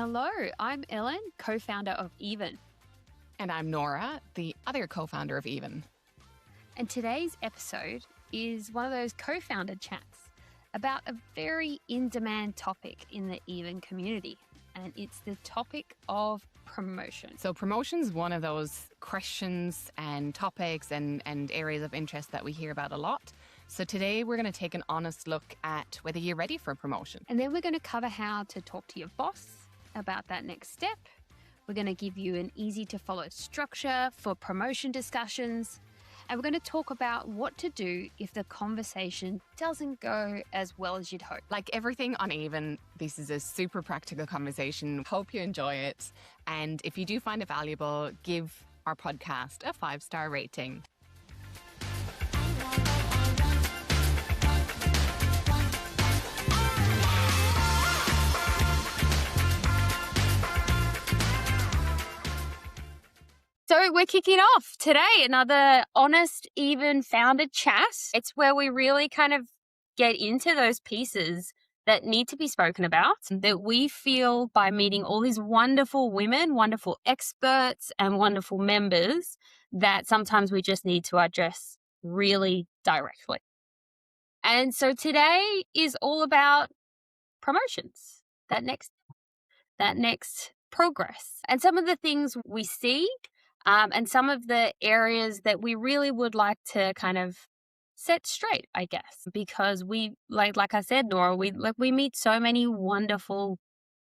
Hello, I'm Ellen, co-founder of Even. And I'm Nora, the other co-founder of Even. And today's episode is one of those co-founder chats about a very in-demand topic in the Even community. And it's the topic of promotion. So promotion's one of those questions and topics and areas of interest that we hear about a lot. So today we're going to take an honest look at whether you're ready for a promotion. And then we're going to cover how to talk to your boss about that next step. We're going to give you an easy to follow structure for promotion discussions. And we're going to talk about what to do if the conversation doesn't go as well as you'd hope. Like everything on Even, this is a super practical conversation. Hope you enjoy it. And if you do find it valuable, give our podcast a 5-star rating. So we're kicking off today, another honest, even founder chat. It's where we really kind of get into those pieces that need to be spoken about, that we feel by meeting all these wonderful women, wonderful experts and wonderful members that sometimes we just need to address really directly. And so today is all about promotions, that next progress and some of the things we see. And some of the areas that we really would like to kind of set straight, I guess, because we, like I said, Nora, we meet so many wonderful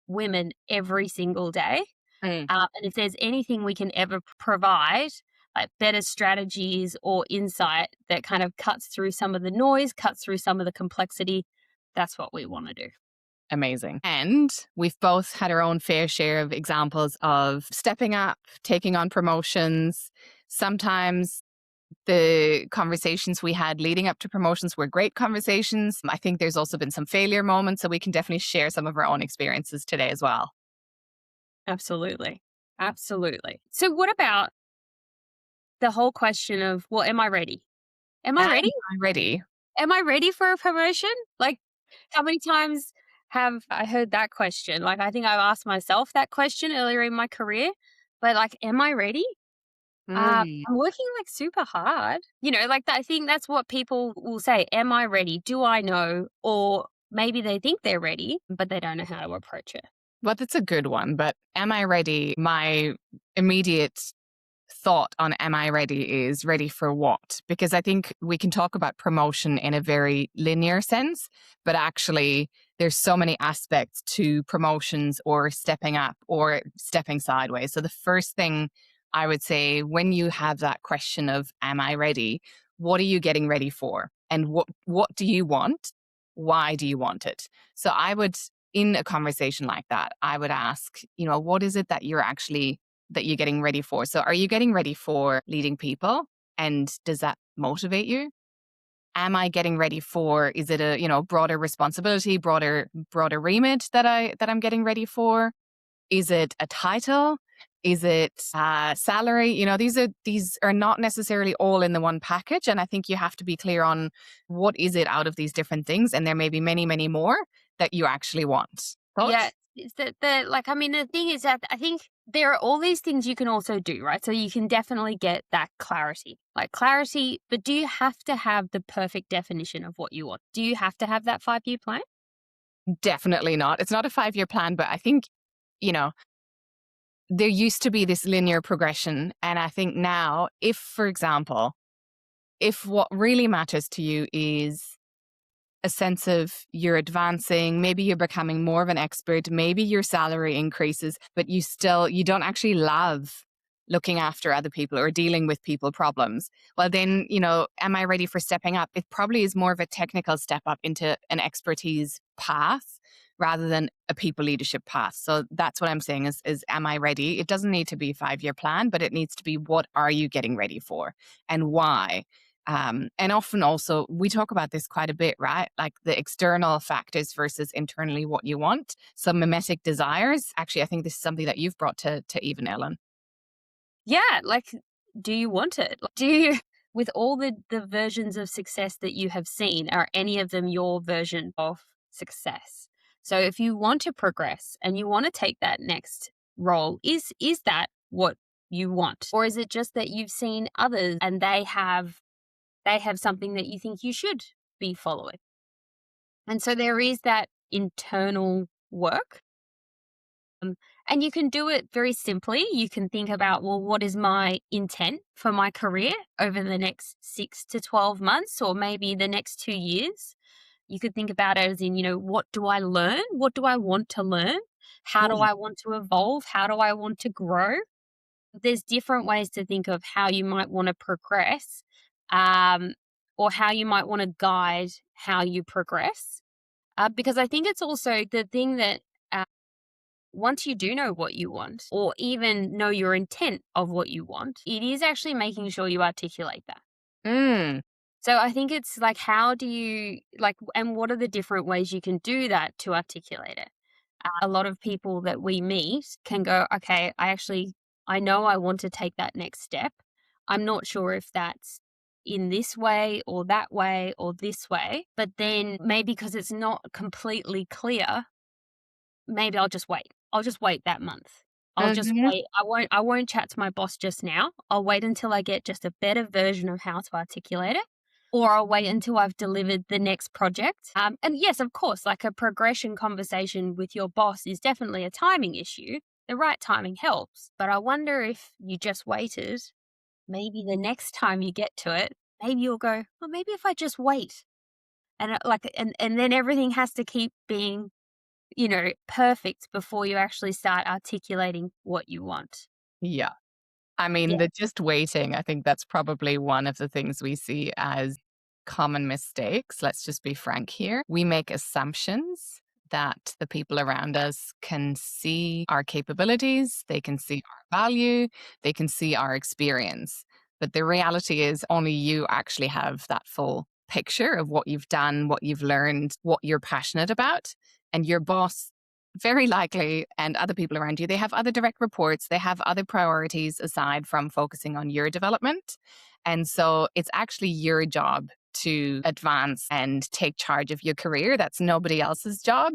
women every single day. And if there's anything we can ever provide, like better strategies or insight that kind of cuts through some of the noise, cuts through some of the complexity, that's what we want to do. Amazing. And we've both had our own fair share of examples of stepping up, taking on promotions. Sometimes the conversations we had leading up to promotions were great conversations. I think there's also been some failure moments, so we can definitely share some of our own experiences today as well. Absolutely. Absolutely. So what about the whole question of, well, am I ready? Am I ready? I'm ready. Am I ready for a promotion? Like, how many times have I heard that question? Like, I think I've asked myself that question earlier in my career, but like, am I ready? I'm working like super hard, I think that's what people will say. Am I ready? Do I know? Or maybe they think they're ready, but they don't know how to approach it. Well, that's a good one. But am I ready? My immediate thought on am I ready is ready for what? Because I think we can talk about promotion in a very linear sense, but actually there's so many aspects to promotions or stepping up or stepping sideways. So the first thing I would say when you have that question of am I ready, what are you getting ready for? And what do you want? Why do you want it? So I would, in a conversation like that, I would ask, what is it that you're getting ready for? So are you getting ready for leading people? And does that motivate you? Am I getting ready for, is it a, broader responsibility, broader remit that I'm getting ready for? Is it a title? Is it salary? These are not necessarily all in the one package. And I think you have to be clear on what is it out of these different things. And there may be many, many more that you actually want. Thoughts? Yeah. It's the thing is that I think there are all these things you can also do, right? So you can definitely get that clarity, but do you have to have the perfect definition of what you want? Do you have to have that 5-year plan? Definitely not. It's not a 5-year plan, but I think, there used to be this linear progression. And I think now, for example, if what really matters to you is a sense of you're advancing, maybe you're becoming more of an expert, maybe your salary increases, but you don't actually love looking after other people or dealing with people problems. Well, then, am I ready for stepping up? It probably is more of a technical step up into an expertise path rather than a people leadership path. So that's what I'm saying is am I ready? It doesn't need to be a 5-year plan, but it needs to be what are you getting ready for and why? And often also, we talk about this quite a bit, right? Like the external factors versus internally what you want. So mimetic desires. Actually, I think this is something that you've brought to Even, Ellen. Yeah. Do you want it? Do you, with all the versions of success that you have seen, are any of them your version of success? So if you want to progress and you want to take that next role, is that what you want? Or is it just that you've seen others and they have something that you think you should be following? And so there is that internal work. And you can do it very simply. You can think about, well, what is my intent for my career over the next 6 to 12 months, or maybe the next 2 years? You could think about it as in, what do I learn? What do I want to learn? How do I want to evolve? How do I want to grow? There's different ways to think of how you might want to progress, or how you might want to guide how you progress. Because I think it's also the thing that once you do know what you want, or even know your intent of what you want, it is actually making sure you articulate that. Mm. So I think it's like, how do you and what are the different ways you can do that to articulate it? A lot of people that we meet can go, okay, I know I want to take that next step. I'm not sure if that's in this way or that way or this way, but then maybe because it's not completely clear, maybe I'll just wait. I'll just wait that month. I'll just Mhm. wait. I won't chat to my boss just now. I'll wait until I get just a better version of how to articulate it. Or I'll wait until I've delivered the next project. And yes, of course, like a progression conversation with your boss is definitely a timing issue. The right timing helps. But I wonder if you just waited, maybe the next time you get to it, maybe you'll go, well, maybe if I just wait. And and then everything has to keep being perfect before you actually start articulating what you want. Yeah. I mean, Yeah. the just waiting, I think that's probably one of the things we see as common mistakes. Let's just be frank here. We make assumptions that the people around us can see our capabilities, they can see our value, they can see our experience. But the reality is, only you actually have that full picture of what you've done, what you've learned, what you're passionate about. And your boss, very likely, and other people around you, they have other direct reports, they have other priorities aside from focusing on your development. And so it's actually your job to advance and take charge of your career. That's nobody else's job.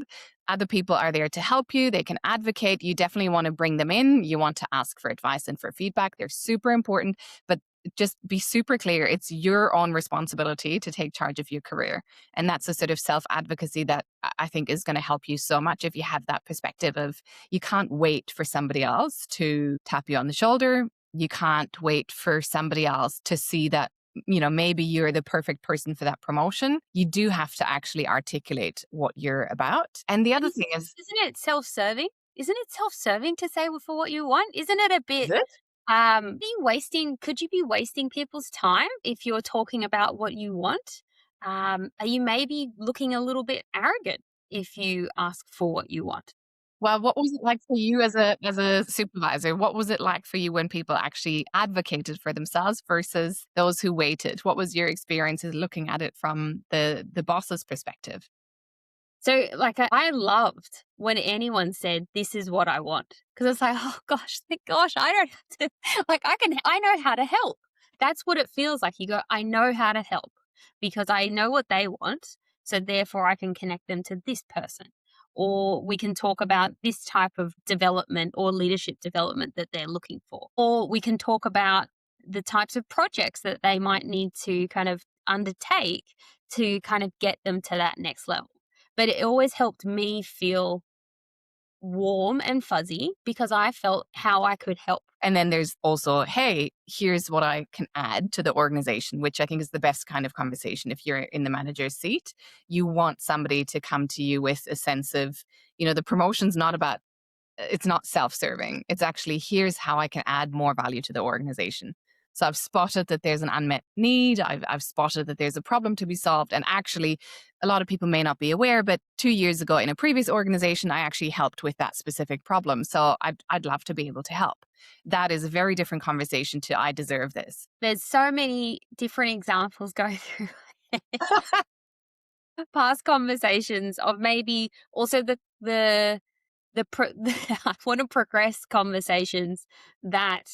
Other people are there to help you. They can advocate. You definitely want to bring them in. You want to ask for advice and for feedback. They're super important. But just be super clear, it's your own responsibility to take charge of your career. And that's a sort of self advocacy that I think is going to help you so much if you have that perspective of you can't wait for somebody else to tap you on the shoulder. You can't wait for somebody else to see that, maybe you're the perfect person for that promotion. You do have to actually articulate what you're about. And the other thing Isn't it self-serving? Isn't it self-serving to say for what you want? Isn't it a is bit it? could you be wasting people's time if you're talking about what you want? Are you maybe looking a little bit arrogant if you ask for what you want? Well, what was it like for you as a supervisor? What was it like for you when people actually advocated for themselves versus those who waited? What was your experiences looking at it from the boss's perspective? So, I loved when anyone said, "This is what I want," because it's like, "Oh gosh, thank gosh, I don't have to." I know how to help. That's what it feels like. You go, "I know how to help because I know what they want, so therefore I can connect them to this person." Or we can talk about this type of development or leadership development that they're looking for. Or we can talk about the types of projects that they might need to kind of undertake to kind of get them to that next level. But it always helped me feel warm and fuzzy because I felt how I could help. And then there's also, hey, here's what I can add to the organization, which I think is the best kind of conversation if you're in the manager's seat. You want somebody to come to you with a sense of, the promotion's not about, it's not self-serving. It's actually, here's how I can add more value to the organization. So I've spotted that there's an unmet need. I've spotted that there's a problem to be solved. And actually, a lot of people may not be aware, but 2 years ago in a previous organization, I actually helped with that specific problem. So I'd love to be able to help. That is a very different conversation to I deserve this. There's so many different examples going through past conversations of maybe also the I want to progress conversations that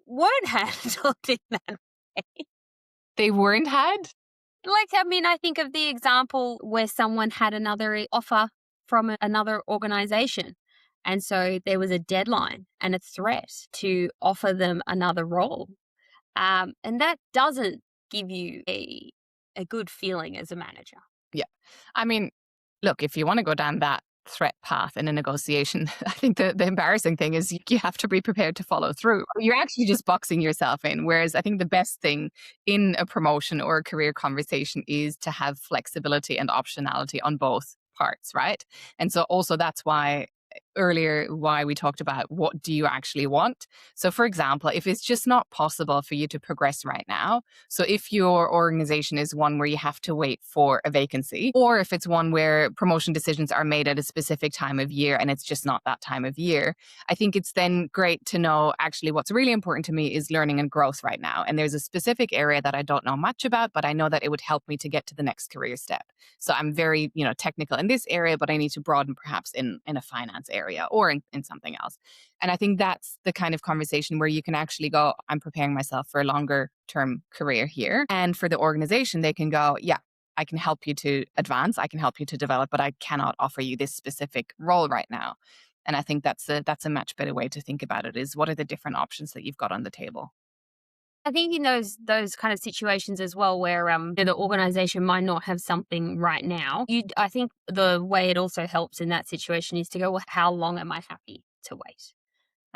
weren't handled in that way. They weren't had? I mean, I think of the example where someone had another offer from another organization. And so there was a deadline and a threat to offer them another role. And that doesn't give you a good feeling as a manager. Yeah. I mean, look, if you want to go down that threat path in a negotiation, I think the embarrassing thing is you have to be prepared to follow through. You're actually just boxing yourself in. Whereas I think the best thing in a promotion or a career conversation is to have flexibility and optionality on both parts, right? And so also that's why earlier why we talked about what do you actually want. So for example, if it's just not possible for you to progress right now, so if your organization is one where you have to wait for a vacancy, or if it's one where promotion decisions are made at a specific time of year and it's just not that time of year, I think it's then great to know actually what's really important to me is learning and growth right now. And there's a specific area that I don't know much about, but I know that it would help me to get to the next career step. So I'm very, technical in this area, but I need to broaden perhaps in a finance area or in something else. And I think that's the kind of conversation where you can actually go, I'm preparing myself for a longer term career here. And for the organization, they can go, yeah, I can help you to advance, I can help you to develop, but I cannot offer you this specific role right now. And I think that's a much better way to think about it is what are the different options that you've got on the table? I think in those kind of situations as well, where the organization might not have something right now, I think the way it also helps in that situation is to go, well, how long am I happy to wait?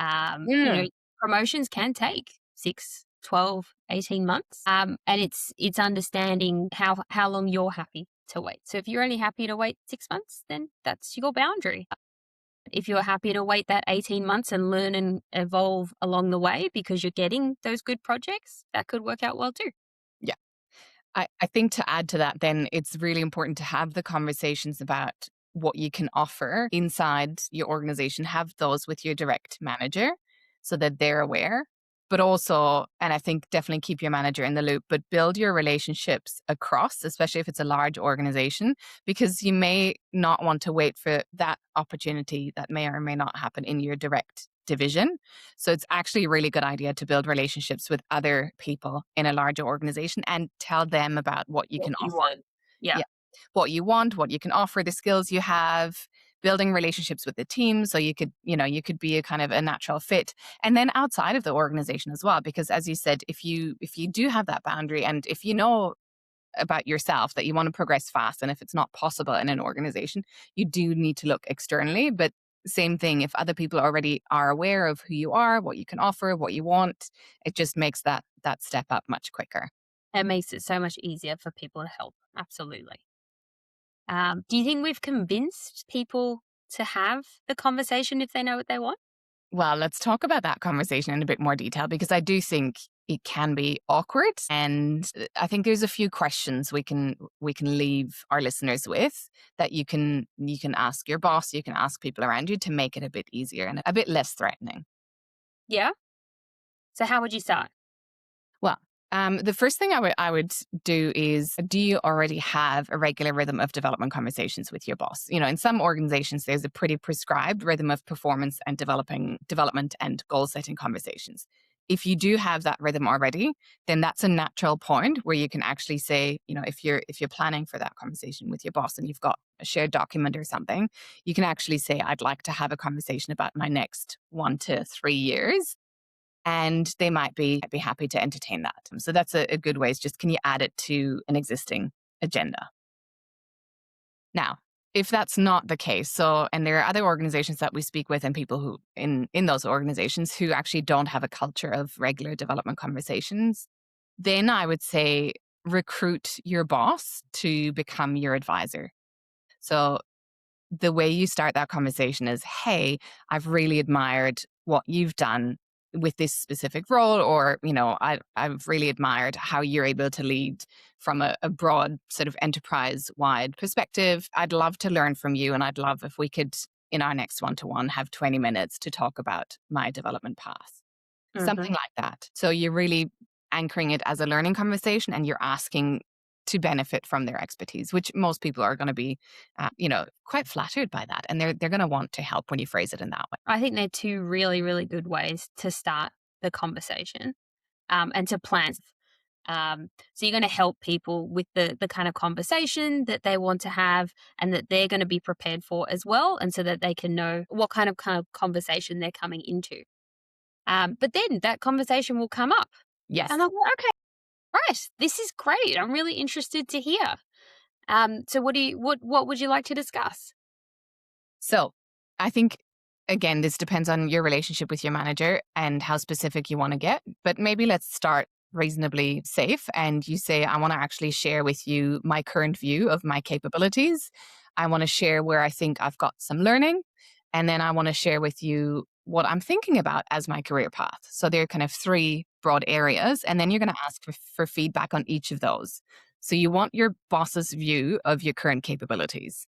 Mm. Promotions can take 6, 12, 18 months. And it's understanding how long you're happy to wait. So if you're only happy to wait 6 months, then that's your boundary. If you're happy to wait that 18 months and learn and evolve along the way because you're getting those good projects, that could work out well too. Yeah. I think to add to that, then it's really important to have the conversations about what you can offer inside your organization, have those with your direct manager so that they're aware. But also, and I think definitely keep your manager in the loop, but build your relationships across, especially if it's a large organization, because you may not want to wait for that opportunity that may or may not happen in your direct division. So it's actually a really good idea to build relationships with other people in a larger organization and tell them about what you What can you offer. want. Yeah. Yeah. What you want, what you can offer, the skills you have, building relationships with the team. So you could be a kind of a natural fit. And then outside of the organization as well, because as you said, if you do have that boundary and if you know about yourself that you want to progress fast and if it's not possible in an organization, you do need to look externally. But same thing, if other people already are aware of who you are, what you can offer, what you want, it just makes that step up much quicker. It makes it so much easier for people to help. Absolutely. Do you think we've convinced people to have the conversation if they know what they want? Well, let's talk about that conversation in a bit more detail because I do think it can be awkward and I think there's a few questions we can leave our listeners with that you can ask your boss, you can ask people around you to make it a bit easier and a bit less threatening. Yeah. So how would you start? Well, the first thing I would do is, do you already have a regular rhythm of development conversations with your boss? In some organizations, there's a pretty prescribed rhythm of performance and development and goal setting conversations. If you do have that rhythm already, then that's a natural point where you can actually say, if you're planning for that conversation with your boss and you've got a shared document or something, you can actually say, I'd like to have a conversation about my next 1 to 3 years and they might be happy to entertain that. So that's a good way. Is just can you add it to an existing agenda? Now, if that's not the case, and there are other organizations that we speak with and people who in those organizations who actually don't have a culture of regular development conversations, then I would say recruit your boss to become your advisor. So the way you start that conversation is, hey, I've really admired what you've done with this specific role, or, I've really admired how you're able to lead from a broad sort of enterprise wide perspective. I'd love to learn from you. And I'd love if we could, in our next one-to-one, have 20 minutes to talk about my development path. Hmm. Something like that. So you're really anchoring it as a learning conversation and you're asking to benefit from their expertise, which most people are going to be, quite flattered by that. And they're going to want to help when you phrase it in that way. I think they're two really, really good ways to start the conversation and to plan. So you're going to help people with the kind of conversation that they want to have and that they're going to be prepared for as well. And so that they can know what kind of conversation they're coming into. But then that conversation will come up. Yes. And I'm like, okay, right, this is great. I'm really interested to hear. So what would you like to discuss? So I think, again, this depends on your relationship with your manager and how specific you want to get. But maybe let's start reasonably safe. And you say, I want to actually share with you my current view of my capabilities. I want to share where I think I've got some learning. And then I want to share with you what I'm thinking about as my career path. So there are kind of three broad areas. And then you're going to ask for feedback on each of those. So you want your boss's view of your current capabilities.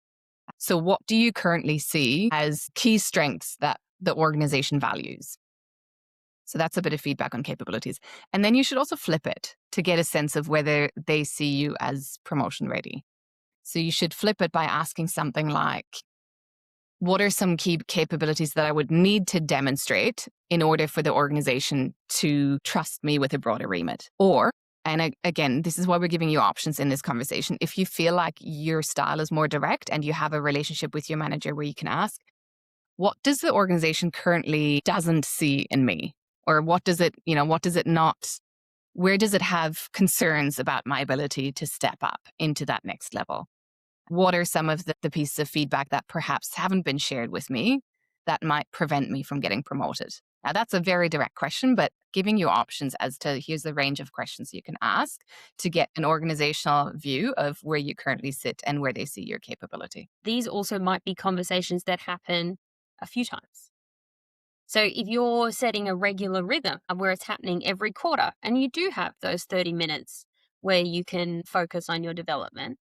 So what do you currently see as key strengths that the organization values? So that's a bit of feedback on capabilities. And then you should also flip it to get a sense of whether they see you as promotion ready. So you should flip it by asking something like, what are some key capabilities that I would need to demonstrate in order for the organization to trust me with a broader remit? Or, and again, this is why we're giving you options in this conversation. If you feel like your style is more direct and you have a relationship with your manager where you can ask, what does the organization currently doesn't see in me? Or what does it not, where does it have concerns about my ability to step up into that next level? What are some of the pieces of feedback that perhaps haven't been shared with me that might prevent me from getting promoted? Now, that's a very direct question, but giving you options as to here's the range of questions you can ask to get an organizational view of where you currently sit and where they see your capability. These also might be conversations that happen a few times. So if you're setting a regular rhythm where it's happening every quarter and you do have those 30 minutes where you can focus on your development,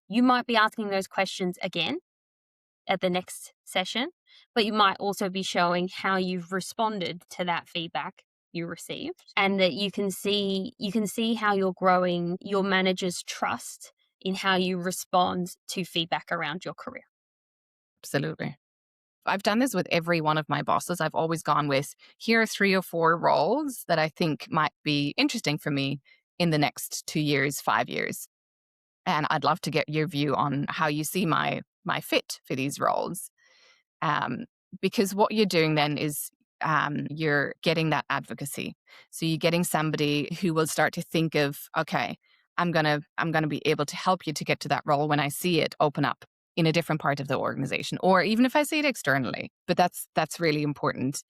you might be asking those questions again at the next session, but you might also be showing how you've responded to that feedback you received and that you can see how you're growing your manager's trust in how you respond to feedback around your career. Absolutely. I've done this with every one of my bosses. I've always gone with, here are 3 or 4 roles that I think might be interesting for me in the next 2 years, 5 years. And I'd love to get your view on how you see my fit for these roles. Because what you're doing then is you're getting that advocacy. So you're getting somebody who will start to think of, okay, I'm gonna be able to help you to get to that role when I see it open up in a different part of the organization, or even if I see it externally. But that's really important.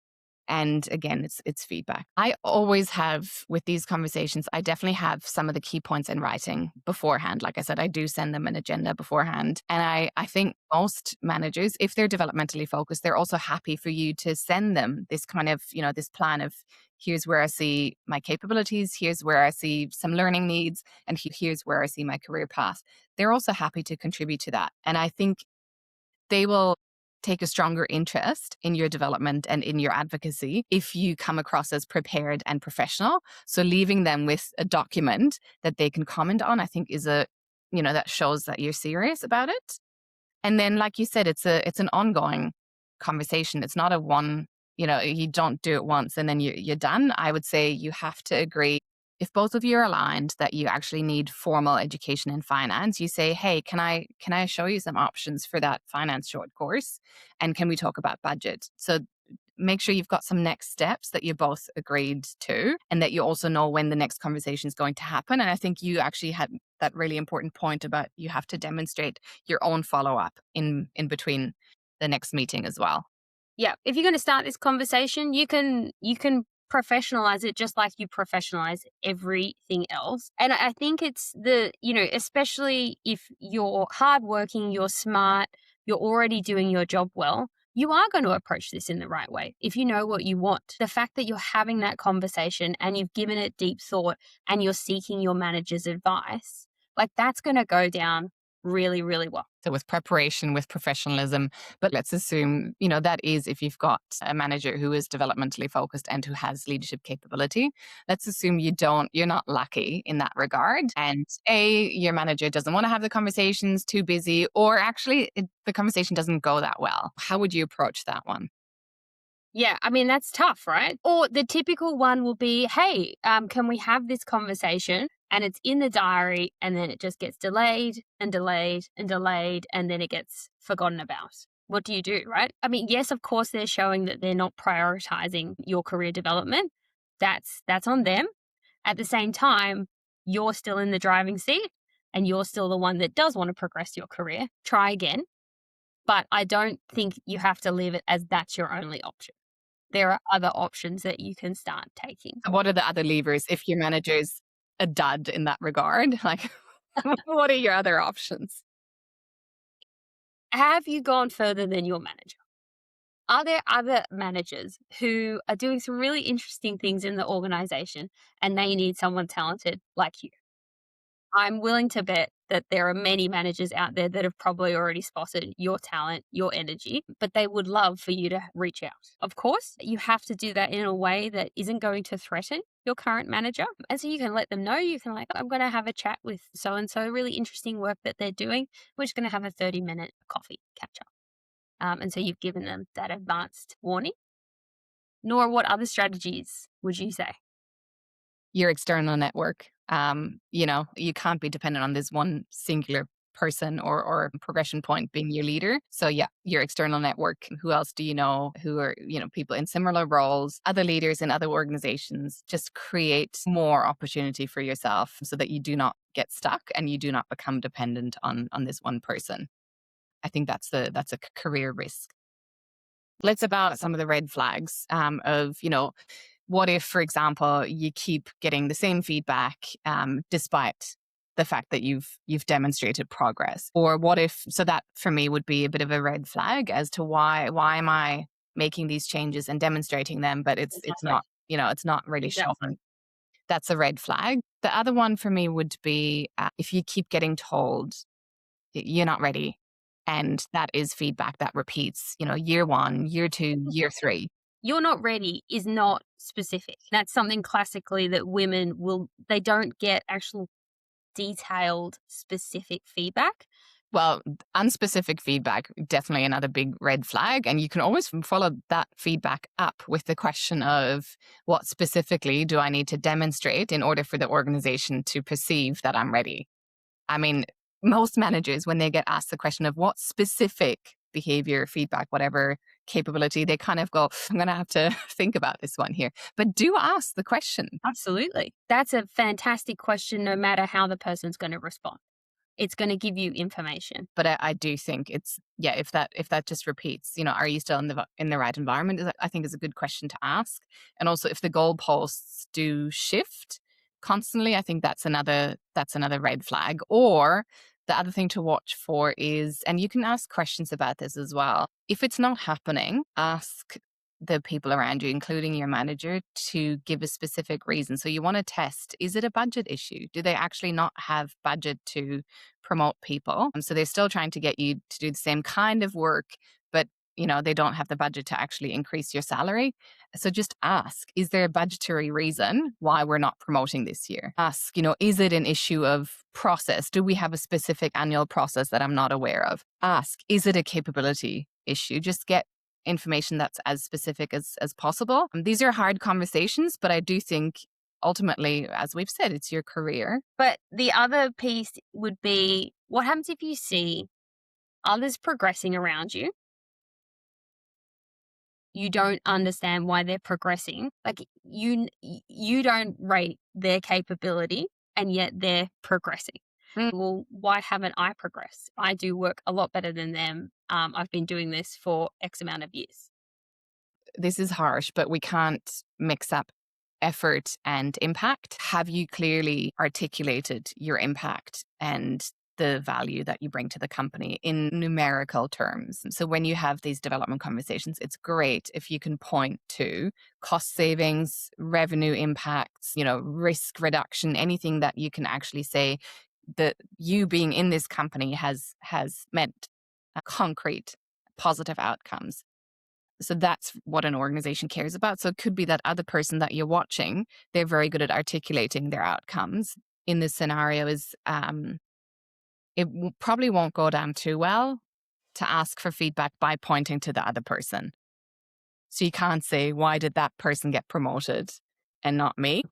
And again, it's feedback. I always have, with these conversations, I definitely have some of the key points in writing beforehand. Like I said, I do send them an agenda beforehand. And I think most managers, if they're developmentally focused, they're also happy for you to send them this kind of, this plan of, here's where I see my capabilities, here's where I see some learning needs, and here's where I see my career path. They're also happy to contribute to that. And I think they will take a stronger interest in your development and in your advocacy if you come across as prepared and professional. So leaving them with a document that they can comment on, I think is that shows that you're serious about it. And then, like you said, it's an ongoing conversation. It's not a one, you don't do it once and then you're done. I would say you have to agree. If both of you are aligned that you actually need formal education in finance, you say, hey, can I show you some options for that finance short course? And can we talk about budget? So make sure you've got some next steps that you both agreed to and that you also know when the next conversation is going to happen. And I think you actually had that really important point about you have to demonstrate your own follow-up in between the next meeting as well. Yeah, if you're going to start this conversation, you can professionalize it just like you professionalize everything else. And I think it's especially if you're hardworking, you're smart, you're already doing your job well, you are going to approach this in the right way. If you know what you want, the fact that you're having that conversation and you've given it deep thought and you're seeking your manager's advice, like that's going to go down really, really well. So with preparation, with professionalism, but let's assume, that is if you've got a manager who is developmentally focused and who has leadership capability. Let's assume you're not lucky in that regard. And your manager doesn't want to have the conversations, too busy, or actually the conversation doesn't go that well. How would you approach that one? Yeah, I mean, that's tough, right? Or the typical one will be, hey, can we have this conversation? And it's in the diary, and then it just gets delayed and delayed and delayed, and then it gets forgotten about. What do you do, right? I mean, yes, of course, they're showing that they're not prioritizing your career development. That's on them. At the same time, you're still in the driving seat, and you're still the one that does want to progress your career. Try again. But I don't think you have to leave it as that's your only option. There are other options that you can start taking. So what are the other levers if your manager's a dud in that regard? Like, what are your other options? Have you gone further than your manager? Are there other managers who are doing some really interesting things in the organization and they need someone talented like you? I'm willing to bet that there are many managers out there that have probably already spotted your talent, your energy, but they would love for you to reach out. Of course, you have to do that in a way that isn't going to threaten your current manager. And so you can let them know, you can like, I'm going to have a chat with so and so, really interesting work that they're doing. We're just going to have a 30-minute coffee catch up. And so you've given them that advanced warning. Nor what other strategies would you say? Your external network. You can't be dependent on this one singular person or progression point being your leader. So yeah, your external network. Who else do you know who are, people in similar roles, other leaders in other organizations? Just create more opportunity for yourself so that you do not get stuck and you do not become dependent on this one person. I think that's a career risk. Let's about some of the red flags of, what if, for example, you keep getting the same feedback despite the fact that you've demonstrated progress? Or what if, so that for me would be a bit of a red flag as to why am I making these changes and demonstrating them, but it's Exactly. not, it's not really Exactly. showing. That's a red flag. The other one for me would be if you keep getting told you're not ready. And that is feedback that repeats, year one, year two, year three. You're not ready is not specific. That's something classically that they don't get actual detailed, specific feedback. Well, unspecific feedback, definitely another big red flag. And you can always follow that feedback up with the question of what specifically do I need to demonstrate in order for the organization to perceive that I'm ready? I mean, most managers, when they get asked the question of what specific behavior, feedback, whatever capability, they kind of go, I'm going to have to think about this one here. But do ask the question. Absolutely. That's a fantastic question, no matter how the person's going to respond. It's going to give you information. But I do think it's, yeah, if that just repeats, are you still in the right environment? I think is a good question to ask. And also if the goalposts do shift constantly, I think that's another red flag. Or the other thing to watch for is, and you can ask questions about this as well. If it's not happening, ask the people around you, including your manager, to give a specific reason. So you want to test, is it a budget issue? Do they actually not have budget to promote people? And so they're still trying to get you to do the same kind of work, but they don't have the budget to actually increase your salary. So just ask, is there a budgetary reason why we're not promoting this year? Ask, is it an issue of process? Do we have a specific annual process that I'm not aware of? Ask, is it a capability issue? Just get information that's as specific as possible. And these are hard conversations, but I do think ultimately, as we've said, it's your career. But the other piece would be, what happens if you see others progressing around you? You don't understand why they're progressing. Like you don't rate their capability, and yet they're progressing. Well, why haven't I progressed? I do work a lot better than them. I've been doing this for X amount of years. This is harsh, but we can't mix up effort and impact. Have you clearly articulated your impact and the value that you bring to the company in numerical terms? So when you have these development conversations, it's great if you can point to cost savings, revenue impacts, risk reduction, anything that you can actually say that you being in this company has meant concrete positive outcomes. So that's what an organization cares about. So it could be that other person that you're watching, they're very good at articulating their outcomes. In this scenario is probably won't go down too well to ask for feedback by pointing to the other person. So you can't say, why did that person get promoted and not me?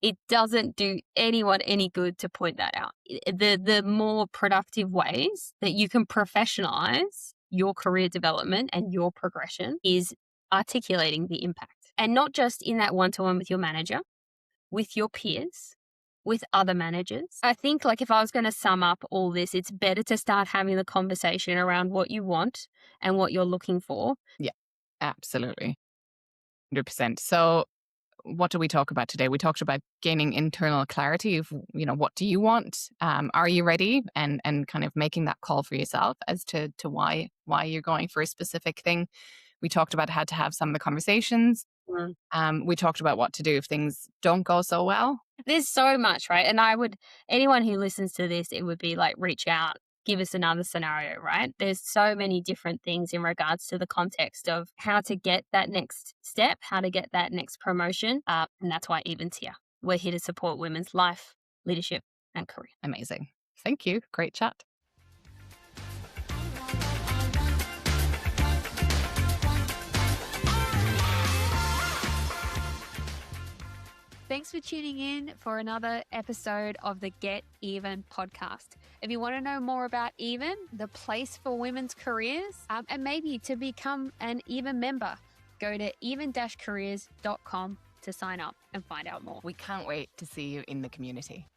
It doesn't do anyone any good to point that out. The more productive ways that you can professionalize your career development and your progression is articulating the impact. And not just in that one-to-one with your manager, with your peers, with other managers. I think like if I was going to sum up all this, it's better to start having the conversation around what you want and what you're looking for. Yeah, absolutely. 100%. So what do we talk about today? We talked about gaining internal clarity of, what do you want? Are you ready? And kind of making that call for yourself as to why you're going for a specific thing. We talked about how to have some of the conversations. We talked about what to do if things don't go so well. There's so much, right? And anyone who listens to this, it would be like, reach out, give us another scenario, right? There's so many different things in regards to the context of how to get that next step, how to get that next promotion. And that's why Even's here. We're here to support women's life, leadership, and career. Amazing. Thank you. Great chat. Thanks for tuning in for another episode of the Get Even podcast. If you want to know more about Even, the place for women's careers, and maybe to become an Even member, go to even-careers.com to sign up and find out more. We can't wait to see you in the community.